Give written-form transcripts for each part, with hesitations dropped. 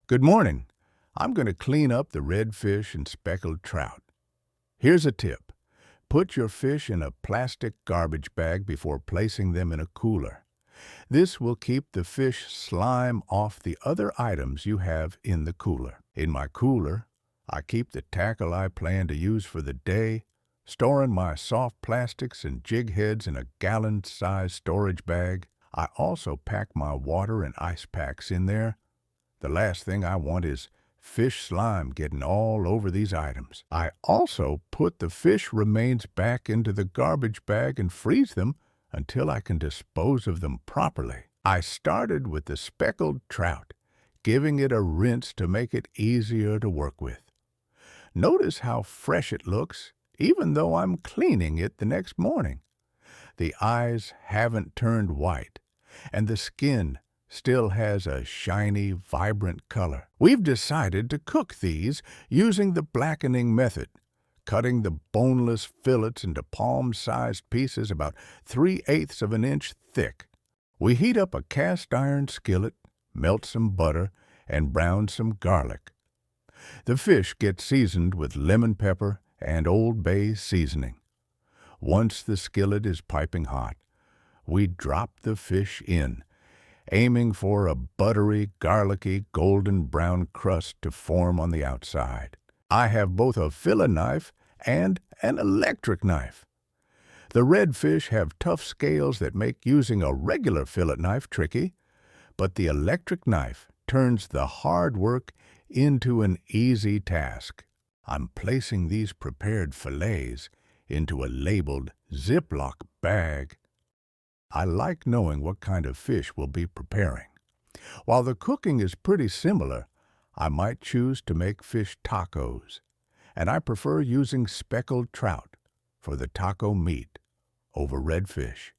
Good morning. I'm going to clean up the redfish and speckled trout. Here's a tip. Put your fish in a plastic garbage bag before placing them in a cooler. This will keep the fish slime off the other items you have in the cooler. In my cooler, I keep the tackle I plan to use for the day, storing my soft plastics and jig heads in a gallon-sized storage bag. I also pack my water and ice packs in there. The last thing I want is fish slime getting all over these items. I also put the fish remains back into the garbage bag and freeze them until I can dispose of them properly. I started with the speckled trout, giving it a rinse to make it easier to work with. Notice how fresh it looks, even though I'm cleaning it the next morning. The eyes haven't turned white, and the skin still has a shiny, vibrant color. We've decided to cook these using the blackening method, cutting the boneless fillets into palm-sized pieces about 3/8 of an inch thick. We heat up a cast-iron skillet, melt some butter, and brown some garlic. The fish gets seasoned with lemon pepper and Old Bay seasoning. Once the skillet is piping hot, we drop the fish in, aiming for a buttery, garlicky, golden brown crust to form on the outside. I have both a fillet knife and an electric knife. The redfish have tough scales that make using a regular fillet knife tricky, but the electric knife turns the hard work into an easy task. I'm placing these prepared fillets into a labeled Ziplock bag. I like knowing what kind of fish we'll be preparing. While the cooking is pretty similar, I might choose to make fish tacos, and I prefer using speckled trout for the taco meat over redfish.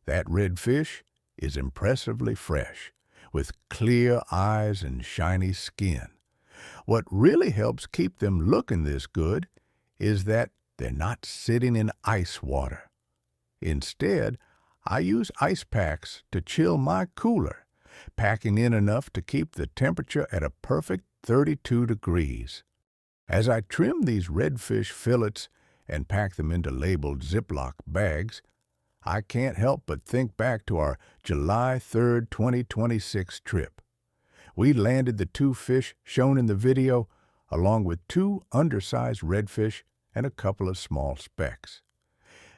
That redfish is impressively fresh, with clear eyes and shiny skin. What really helps keep them looking this good is that they're not sitting in ice water. Instead, I use ice packs to chill my cooler, packing in enough to keep the temperature at a perfect 32 degrees. As I trim these redfish fillets and pack them into labeled Ziplock bags, I can't help but think back to our July 3rd, 2026 trip. We landed the 2 fish shown in the video, along with 2 undersized redfish and a couple of small specks.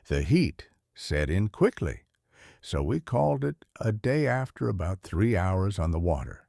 The heat set in quickly, so we called it a day after about 3 hours on the water.